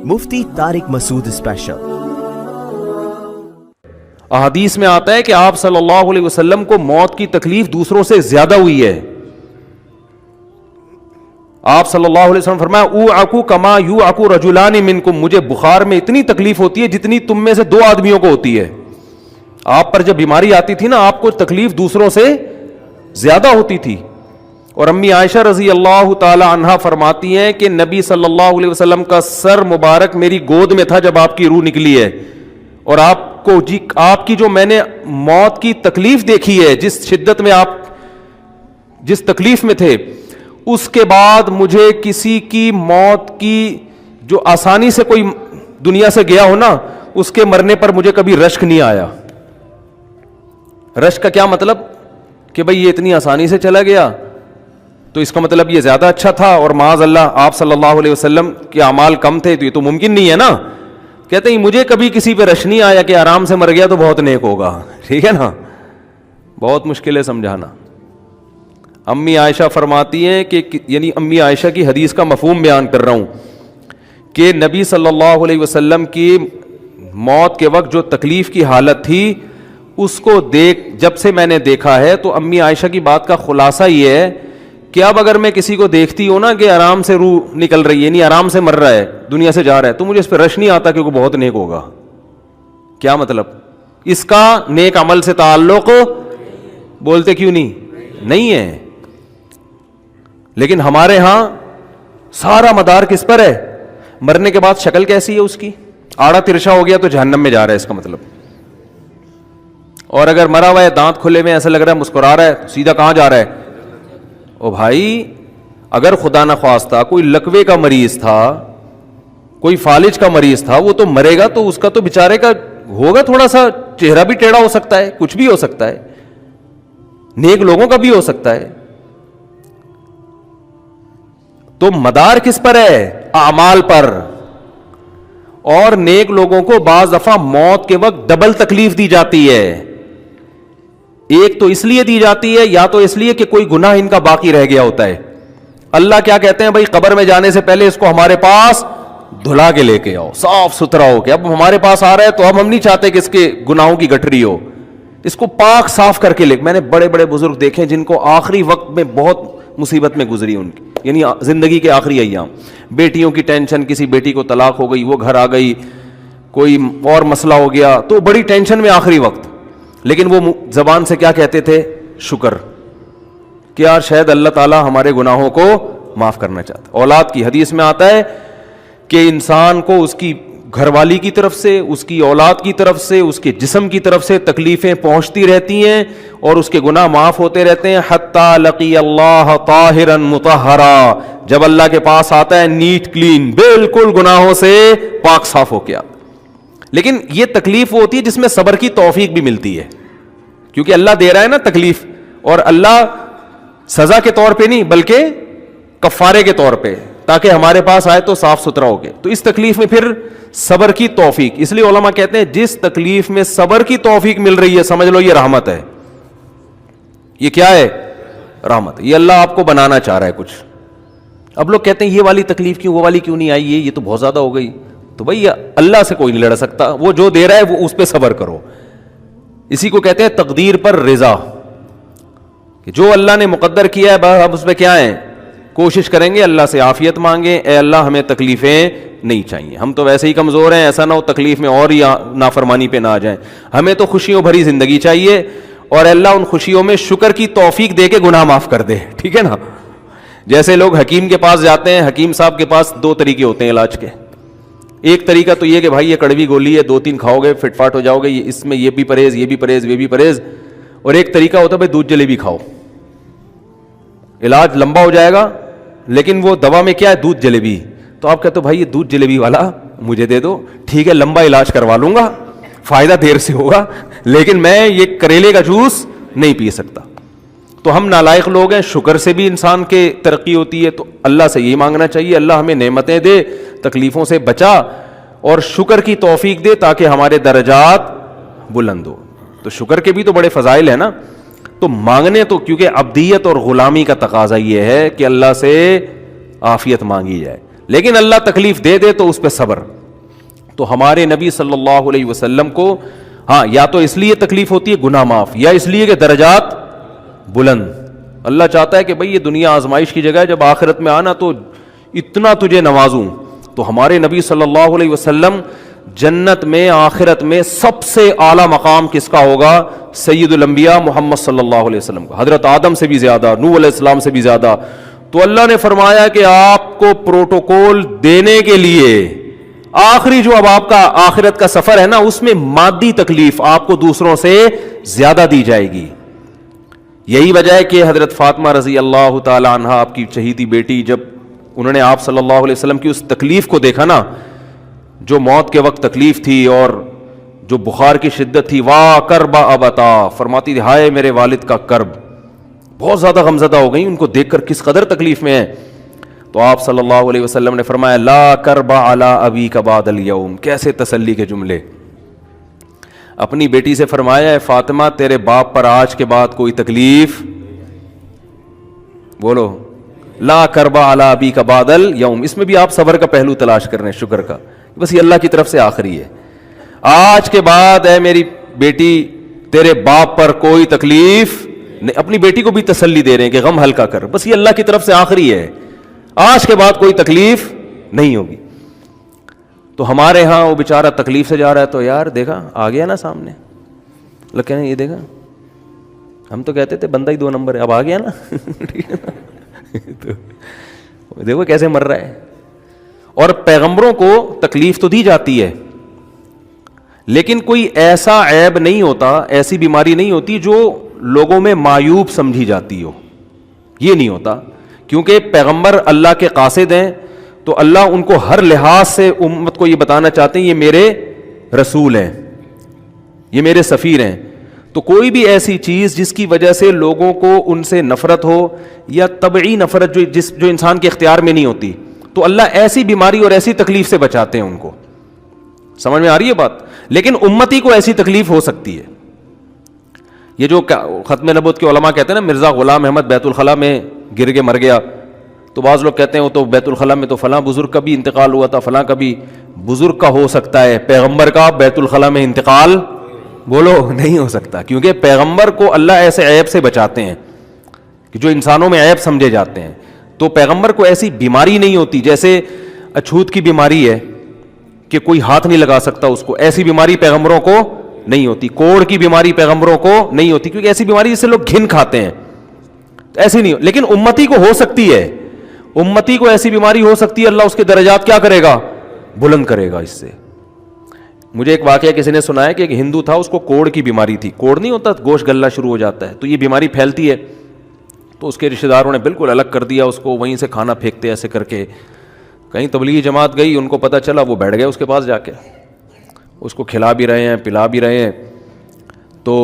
مفتی طارق مسعود special. احادیث میں آتا ہے کہ آپ صلی اللہ علیہ وسلم کو موت کی تکلیف دوسروں سے زیادہ ہوئی ہے۔ آپ صلی اللہ علیہ وسلم فرمایا اوعکو کما یوعکو رجلان منکم، مجھے بخار میں اتنی تکلیف ہوتی ہے جتنی تم میں سے دو آدمیوں کو ہوتی ہے۔ آپ پر جب بیماری آتی تھی نا، آپ کو تکلیف دوسروں سے زیادہ ہوتی تھی۔ اور امی عائشہ رضی اللہ تعالی عنہا فرماتی ہیں کہ نبی صلی اللہ علیہ وسلم کا سر مبارک میری گود میں تھا جب آپ کی روح نکلی ہے، اور آپ کو آپ کی جو میں نے موت کی تکلیف دیکھی ہے، جس شدت میں آپ جس تکلیف میں تھے، اس کے بعد مجھے کسی کی موت کی جو آسانی سے کوئی دنیا سے گیا ہو نا، اس کے مرنے پر مجھے کبھی رشک نہیں آیا۔ رشک کا کیا مطلب؟ کہ بھئی یہ اتنی آسانی سے چلا گیا تو اس کا مطلب یہ زیادہ اچھا تھا، اور معاذ اللہ آپ صلی اللہ علیہ وسلم کے اعمال کم تھے، تو یہ تو ممکن نہیں ہے نا۔ کہتے ہیں مجھے کبھی کسی پہ رش نہیں آیا کہ آرام سے مر گیا تو بہت نیک ہوگا، ٹھیک ہے نا، بہت مشکل ہے سمجھانا۔ امی عائشہ فرماتی ہیں کہ یعنی امی عائشہ کی حدیث کا مفہوم بیان کر رہا ہوں کہ نبی صلی اللہ علیہ وسلم کی موت کے وقت جو تکلیف کی حالت تھی، اس کو جب سے میں نے دیکھا ہے، تو امی عائشہ کی بات کا خلاصہ یہ ہے کہ اب اگر میں کسی کو دیکھتی ہوں نا کہ آرام سے روح نکل رہی ہے، یعنی آرام سے مر رہا ہے، دنیا سے جا رہا ہے، تو مجھے اس پہ رش نہیں آتا کیونکہ بہت نیک ہوگا۔ کیا مطلب؟ اس کا نیک عمل سے تعلق بولتے کیوں نہیں ہے؟ لیکن ہمارے ہاں سارا مدار کس پر ہے؟ مرنے کے بعد شکل کیسی ہے اس کی؟ آڑا ترشا ہو گیا تو جہنم میں جا رہا ہے، اس کا مطلب۔ اور اگر مرا ہوا ہے، دانت کھلے میں، ایسا لگ رہا ہے مسکرا رہا ہے، تو سیدھا کہاں جا رہا ہے؟ او بھائی، اگر خدا نخواستہ کوئی لکوے کا مریض تھا، کوئی فالج کا مریض تھا، وہ تو مرے گا تو اس کا تو بیچارے کا ہوگا، تھوڑا سا چہرہ بھی ٹیڑھا ہو سکتا ہے، کچھ بھی ہو سکتا ہے، نیک لوگوں کا بھی ہو سکتا ہے۔ تو مدار کس پر ہے؟ اعمال پر۔ اور نیک لوگوں کو بعض دفعہ موت کے وقت ڈبل تکلیف دی جاتی ہے۔ ایک تو اس لیے دی جاتی ہے، یا تو اس لیے کہ کوئی گناہ ان کا باقی رہ گیا ہوتا ہے۔ اللہ کیا کہتے ہیں؟ بھائی قبر میں جانے سے پہلے اس کو ہمارے پاس دھلا کے لے کے آؤ، صاف ستھرا ہو کے۔ اب ہمارے پاس آ رہا ہے تو اب ہم نہیں چاہتے کہ اس کے گناہوں کی گٹھری ہو، اس کو پاک صاف کر کے لے۔ میں نے بڑے بڑے بزرگ دیکھے جن کو آخری وقت میں بہت مصیبت میں گزری ان کی، یعنی زندگی کے آخری ایام، بیٹیوں کی ٹینشن، کسی بیٹی کو طلاق ہو گئی، وہ گھر آ گئی، کوئی اور مسئلہ ہو گیا، تو بڑی ٹینشن میں آخری وقت، لیکن وہ زبان سے کیا کہتے تھے؟ شکر، کہ یار شاید اللہ تعالیٰ ہمارے گناہوں کو معاف کرنا چاہتا۔ اولاد کی حدیث میں آتا ہے کہ انسان کو اس کی گھر والی کی طرف سے، اس کی اولاد کی طرف سے، اس کے جسم کی طرف سے تکلیفیں پہنچتی رہتی ہیں، اور اس کے گناہ معاف ہوتے رہتے ہیں، حتی لقی اللہ طاہرا مطہرا، جب اللہ کے پاس آتا ہے نیٹ کلین، بالکل گناہوں سے پاک صاف ہو کے آتا۔ لیکن یہ تکلیف وہ ہوتی ہے جس میں صبر کی توفیق بھی ملتی ہے، کیونکہ اللہ دے رہا ہے نا تکلیف، اور اللہ سزا کے طور پہ نہیں بلکہ کفارے کے طور پہ، تاکہ ہمارے پاس آئے تو صاف ستھرا ہو گئے۔ تو اس تکلیف میں پھر صبر کی توفیق، اس لیے علماء کہتے ہیں جس تکلیف میں صبر کی توفیق مل رہی ہے، سمجھ لو یہ رحمت ہے۔ یہ کیا ہے؟ رحمت۔ یہ اللہ آپ کو بنانا چاہ رہا ہے کچھ۔ اب لوگ کہتے ہیں یہ والی تکلیف کیوں، وہ والی کیوں نہیں آئی، یہ تو بہت زیادہ ہو گئی۔ تو بھائی اللہ سے کوئی نہیں لڑ سکتا، وہ جو دے رہا ہے وہ اس پہ صبر کرو۔ اسی کو کہتے ہیں تقدیر پر رضا، کہ جو اللہ نے مقدر کیا ہے بس اب اس پہ کیا ہے؟ کوشش کریں گے، اللہ سے عافیت مانگیں، اے اللہ ہمیں تکلیفیں نہیں چاہیے، ہم تو ویسے ہی کمزور ہیں، ایسا نہ ہو تکلیف میں اور ہی نافرمانی پہ نہ آ جائیں، ہمیں تو خوشیوں بھری زندگی چاہیے، اور اللہ ان خوشیوں میں شکر کی توفیق دے کے گناہ معاف کر دے، ٹھیک ہے نا۔ جیسے لوگ حکیم کے پاس جاتے ہیں، حکیم صاحب کے پاس دو طریقے ہوتے ہیں علاج کے۔ ایک طریقہ تو یہ کہ بھائی یہ کڑوی گولی ہے، 2-3 کھاؤ گے فٹ فاٹ ہو جاؤ گے، اس میں یہ بھی پرہیز، یہ بھی پرہیز، یہ بھی پرہیز۔ اور ایک طریقہ ہوتا ہے بھائی دودھ جلیبی کھاؤ، علاج لمبا ہو جائے گا، لیکن وہ دوا میں کیا ہے؟ دودھ جلیبی۔ تو آپ کہتے ہو بھائی یہ دودھ جلیبی والا مجھے دے دو، ٹھیک ہے لمبا علاج کروا لوں گا، فائدہ دیر سے ہوگا، لیکن میں یہ کریلے کا جوس نہیں پی سکتا۔ تو ہم نالائق لوگ ہیں، شکر سے بھی انسان کے ترقی ہوتی ہے، تو اللہ سے یہی مانگنا چاہیے اللہ ہمیں نعمتیں دے، تکلیفوں سے بچا، اور شکر کی توفیق دے تاکہ ہمارے درجات بلند ہو۔ تو شکر کے بھی تو بڑے فضائل ہیں نا۔ تو مانگنے تو کیونکہ عبدیت اور غلامی کا تقاضا یہ ہے کہ اللہ سے عافیت مانگی جائے، لیکن اللہ تکلیف دے دے تو اس پہ صبر۔ تو ہمارے نبی صلی اللہ علیہ وسلم کو ہاں یا تو اس لیے تکلیف ہوتی ہے گناہ معاف، یا اس لیے کہ درجات بلند. اللہ چاہتا ہے کہ بھئی یہ دنیا آزمائش کی جگہ ہے، جب آخرت میں آنا تو اتنا تجھے نوازوں. تو ہمارے نبی صلی اللہ علیہ وسلم جنت میں آخرت میں سب سے اعلیٰ مقام کس کا ہوگا؟ سید الانبیاء محمد صلی اللہ علیہ وسلم کا، حضرت آدم سے بھی زیادہ، نوح علیہ السلام سے بھی زیادہ. تو اللہ نے فرمایا کہ آپ کو پروٹوکول دینے کے لیے آخری جو اب آپ کا آخرت کا سفر ہے نا، اس میں مادی تکلیف آپ کو دوسروں سے زیادہ دی جائے گی. یہی وجہ ہے کہ حضرت فاطمہ رضی اللہ تعالی عنہا آپ کی چہیتی بیٹی، جب انہوں نے آپ صلی اللہ علیہ وسلم کی اس تکلیف کو دیکھا نا، جو موت کے وقت تکلیف تھی اور جو بخار کی شدت تھی، واہ کرب ابتا، فرماتی تھی ہائے میرے والد کا کرب. بہت زیادہ غمزدہ ہو گئی ان کو دیکھ کر کس قدر تکلیف میں ہے. تو آپ صلی اللہ علیہ وسلم نے فرمایا لا کرب علی ابیک بعد الیوم. کیسے تسلی کے جملے. اپنی بیٹی سے فرمایا ہے فاطمہ تیرے باپ پر آج کے بعد کوئی تکلیف، بولو لا کرب علی ابیک بعد الیوم. اس میں بھی آپ صبر کا پہلو تلاش کر رہے ہیں، شکر کا، بس یہ اللہ کی طرف سے آخری ہے. آج کے بعد اے میری بیٹی تیرے باپ پر کوئی تکلیف نہیں. اپنی بیٹی کو بھی تسلی دے رہے ہیں کہ غم ہلکا کر، بس یہ اللہ کی طرف سے آخری ہے، آج کے بعد کوئی تکلیف نہیں ہوگی. تو ہمارے ہاں وہ بیچارہ تکلیف سے جا رہا ہے تو یار دیکھا آ گیا نا سامنے، لگ کہنے یہ دیکھا ہم تو کہتے تھے بندہ ہی 2 نمبر ہے، اب آ گیا نا تو دیکھو کیسے مر رہا ہے. اور پیغمبروں کو تکلیف تو دی جاتی ہے، لیکن کوئی ایسا عیب نہیں ہوتا، ایسی بیماری نہیں ہوتی جو لوگوں میں معیوب سمجھی جاتی ہو. یہ نہیں ہوتا، کیونکہ پیغمبر اللہ کے قاصد ہیں، تو اللہ ان کو ہر لحاظ سے امت کو یہ بتانا چاہتے ہیں یہ میرے رسول ہیں، یہ میرے سفیر ہیں. تو کوئی بھی ایسی چیز جس کی وجہ سے لوگوں کو ان سے نفرت ہو، یا طبعی نفرت جو انسان کے اختیار میں نہیں ہوتی، تو اللہ ایسی بیماری اور ایسی تکلیف سے بچاتے ہیں ان کو. سمجھ میں آ رہی ہے بات؟ لیکن امتی کو ایسی تکلیف ہو سکتی ہے. یہ جو ختم نبوت کے علماء کہتے ہیں نا مرزا غلام احمد بیت الخلاء میں گر کے مر گیا، تو بعض لوگ کہتے ہیں وہ تو بیت الخلاء میں تو فلاں بزرگ کا بھی انتقال ہوا تھا، فلاں کا بھی. بزرگ کا ہو سکتا ہے، پیغمبر کا بیت الخلاء میں انتقال بولو نہیں ہو سکتا، کیونکہ پیغمبر کو اللہ ایسے عیب سے بچاتے ہیں کہ جو انسانوں میں عیب سمجھے جاتے ہیں. تو پیغمبر کو ایسی بیماری نہیں ہوتی، جیسے اچھوت کی بیماری ہے کہ کوئی ہاتھ نہیں لگا سکتا اس کو، ایسی بیماری پیغمبروں کو نہیں ہوتی. کوڑ کی بیماری پیغمبروں کو نہیں ہوتی، کیونکہ ایسی بیماری جس سے لوگ گھن کھاتے ہیں، ایسی نہیں. لیکن امتی کو ہو سکتی ہے، امتی کو ایسی بیماری ہو سکتی ہے، اللہ اس کے درجات کیا کرے گا؟ بلند کرے گا اس سے. مجھے ایک واقعہ کسی نے سنایا کہ ایک ہندو تھا، اس کو کوڑ کی بیماری تھی. کوڑ نہیں ہوتا گوشت گلنا شروع ہو جاتا ہے، تو یہ بیماری پھیلتی ہے. تو اس کے رشتہ داروں نے بالکل الگ کر دیا اس کو، وہیں سے کھانا پھینکتے ایسے کر کے. کہیں تبلیغی جماعت گئی، ان کو پتہ چلا، وہ بیٹھ گئے اس کے پاس جا کے، اس کو کھلا بھی رہے ہیں پلا بھی رہے ہیں. تو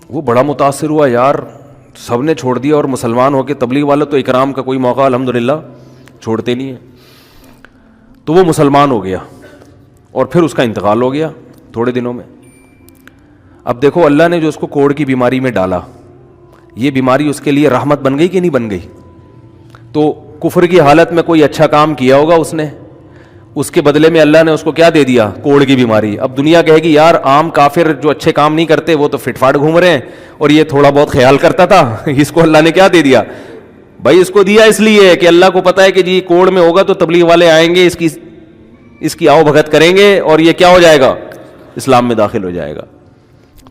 وہ بڑا متاثر ہوا، یار سب نے چھوڑ دیا اور مسلمان ہو کے تبلیغ والے تو اکرام کا کوئی موقع الحمدللہ چھوڑتے نہیں ہیں. تو وہ مسلمان ہو گیا اور پھر اس کا انتقال ہو گیا تھوڑے دنوں میں. اب دیکھو اللہ نے جو اس کو کوڑ کی بیماری میں ڈالا، یہ بیماری اس کے لیے رحمت بن گئی کہ نہیں بن گئی؟ تو کفر کی حالت میں کوئی اچھا کام کیا ہوگا اس نے، اس کے بدلے میں اللہ نے اس کو کیا دے دیا؟ کوڑ کی بیماری. اب دنیا کہے گی یار عام کافر جو اچھے کام نہیں کرتے وہ تو فٹ فاٹ گھوم رہے ہیں، اور یہ تھوڑا بہت خیال کرتا تھا، اس کو اللہ نے کیا دے دیا؟ بھائی اس کو دیا اس لیے کہ اللہ کو پتا ہے کہ جی کوڑ میں ہوگا تو تبلیغ والے آئیں گے، اس کی آؤ بھگت کریں گے اور یہ کیا ہو جائے گا؟ اسلام میں داخل ہو جائے گا.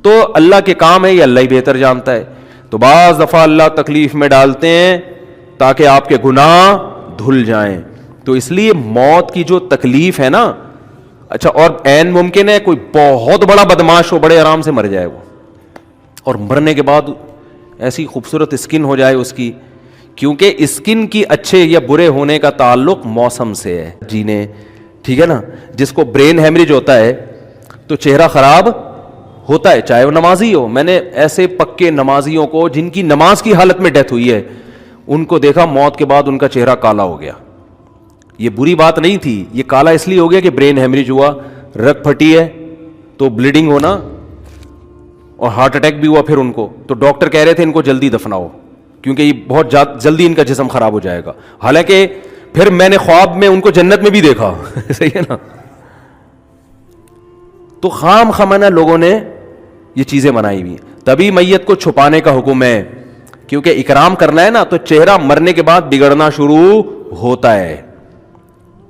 تو اللہ کے کام ہے، یہ اللہ ہی بہتر جانتا ہے. تو بعض دفعہ اللہ تکلیف میں ڈالتے ہیں تاکہ آپ کے گناہ دھل جائیں. تو اس لیے موت کی جو تکلیف ہے نا، اچھا اور عین ممکن ہے کوئی بہت بڑا بدماش ہو، بڑے آرام سے مر جائے وہ، اور مرنے کے بعد ایسی خوبصورت اسکن ہو جائے اس کی، کیونکہ اسکن کی اچھے یا برے ہونے کا تعلق موسم سے ہے. جینے ٹھیک ہے نا، جس کو برین ہیمریج ہوتا ہے تو چہرہ خراب ہوتا ہے، چاہے وہ نمازی ہو. میں نے ایسے پکے نمازیوں کو جن کی نماز کی حالت میں ڈیتھ ہوئی ہے، ان کو دیکھا موت کے بعد ان کا چہرہ کالا ہو گیا. یہ بری بات نہیں تھی، یہ کالا اس لیے ہو گیا کہ برین ہیمریج ہوا، رگ پھٹی ہے تو بلیڈنگ ہونا، اور ہارٹ اٹیک بھی ہوا پھر ان کو. تو ڈاکٹر کہہ رہے تھے ان کو جلدی دفناؤ کیونکہ یہ بہت جلدی ان کا جسم خراب ہو جائے گا. حالانکہ پھر میں نے خواب میں ان کو جنت میں بھی دیکھا صحیح ہے نا. تو خام خمانہ لوگوں نے یہ چیزیں بنائی ہوئی. تبھی میت کو چھپانے کا حکم ہے, کیونکہ اکرام کرنا ہے نا, تو چہرہ مرنے کے بعد بگڑنا شروع ہوتا ہے.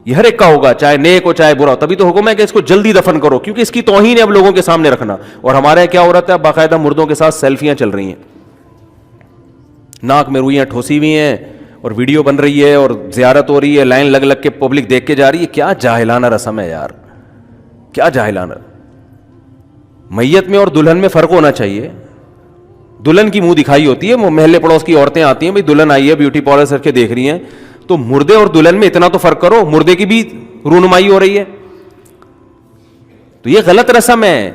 یہ ہر ایک کا ہوگا, چاہے نیک ہو چاہے برا ہو. تبھی تو حکم ہے کہ اس کو جلدی دفن کرو, کیونکہ اس کی توہین ہے اب لوگوں کے سامنے رکھنا. اور ہمارے یہاں کیا ہو رہا ہے, باقاعدہ مردوں کے ساتھ سیلفیاں چل رہی ہیں, ناک میں روئیاں ٹھوسی ہوئی ہیں, اور ویڈیو بن رہی ہے, اور زیارت ہو رہی ہے, لائن لگ لگ کے پبلک دیکھ کے جا رہی ہے. کیا جاہلانہ رسم ہے یار, کیا جاہلانہ. میت میں اور دلہن میں فرق ہونا چاہیے. دلہن کی منہ دکھائی ہوتی ہے, وہ محلے پڑوس کی عورتیں آتی ہیں, بھائی دلہن آئی ہے, بیوٹی پارلر سر کے دیکھ رہی ہیں, تو مردے اور دلہن میں اتنا تو فرق کرو, مردے کی بھی رونمائی ہو رہی ہے. تو یہ غلط رسم ہے.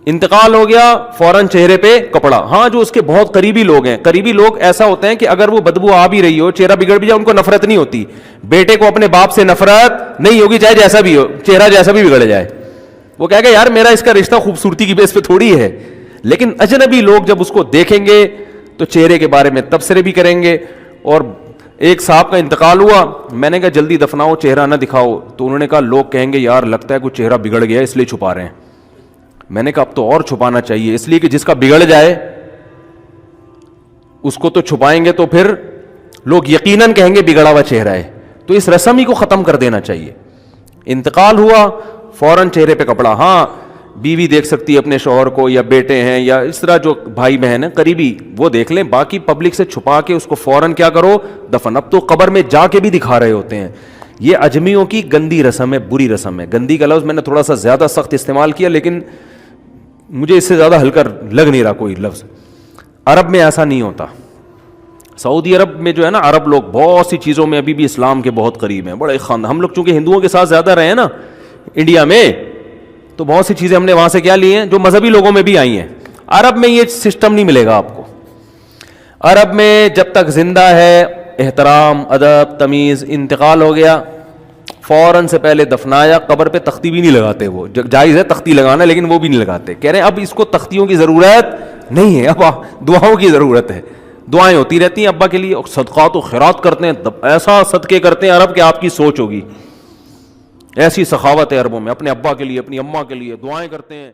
انتقال ہو گیا, فوراً چہرے پہ کپڑا. ہاں جو اس کے بہت قریبی لوگ ہیں, قریبی لوگ ایسا ہوتے ہیں کہ اگر وہ بدبو آ بھی رہی ہو, چہرہ بگڑ بھی جائے, ان کو نفرت نہیں ہوتی. بیٹے کو اپنے باپ سے نفرت نہیں ہوگی, چاہے جیسا بھی ہو, چہرہ جیسا بھی بگڑ جائے. وہ کہے گا یار میرا اس کا رشتہ خوبصورتی کی بیس پہ تھوڑی ہے. لیکن اجنبی لوگ جب اس کو دیکھیں گے تو چہرے کے بارے میں تبصرے بھی کریں گے. اور ایک صاحب کا انتقال ہوا, میں نے کہا جلدی دفناؤ, چہرہ نہ دکھاؤ. تو انہوں نے کہا لوگ کہیں گے یار لگتا ہے کوئی چہرہ بگڑ گیا اس لیے چھپا رہے ہیں. میں نے کہا اب تو اور چھپانا چاہیے, اس لیے کہ جس کا بگڑ جائے اس کو تو چھپائیں گے تو پھر لوگ یقیناً کہیں گے بگڑا ہوا چہرہ ہے. تو اس رسم ہی کو ختم کر دینا چاہیے. انتقال ہوا, فوراً چہرے پہ کپڑا. ہاں بیوی دیکھ سکتی ہے اپنے شوہر کو, یا بیٹے ہیں, یا اس طرح جو بھائی بہن ہیں قریبی, وہ دیکھ لیں. باقی پبلک سے چھپا کے اس کو فوراً کیا کرو, دفن. اب تو قبر میں جا کے بھی دکھا رہے ہوتے ہیں. یہ اجمیوں کی گندی رسم ہے, بری رسم ہے. گندی کا لفظ میں نے تھوڑا سا زیادہ سخت استعمال کیا, لیکن مجھے اس سے زیادہ ہلکا لگ نہیں رہا کوئی لفظ. عرب میں ایسا نہیں ہوتا. سعودی عرب میں جو ہے نا, عرب لوگ بہت سی چیزوں میں ابھی بھی اسلام کے بہت قریب ہیں, بڑے خاندان. ہم لوگ چونکہ ہندوؤں کے ساتھ زیادہ رہے ہیں نا انڈیا میں, تو بہت سی چیزیں ہم نے وہاں سے کیا لی ہیں جو مذہبی لوگوں میں بھی آئی ہیں. عرب میں یہ سسٹم نہیں ملے گا آپ کو. عرب میں جب تک زندہ ہے احترام, ادب, تمیز. انتقال ہو گیا فوراً سے پہلے دفنایا. قبر پہ تختی بھی نہیں لگاتے, وہ جائز ہے تختی لگانا لیکن وہ بھی نہیں لگاتے. کہہ رہے ہیں اب اس کو تختیوں کی ضرورت نہیں ہے, اب دعاؤں کی ضرورت ہے. دعائیں ہوتی رہتی ہیں ابا کے لیے, اور صدقات و خیرات کرتے ہیں, ایسا صدقے کرتے ہیں عرب کہ آپ کی سوچ ہوگی. ایسی سخاوت ہے عربوں میں, اپنے ابا کے لیے اپنی اماں کے لیے دعائیں کرتے ہیں.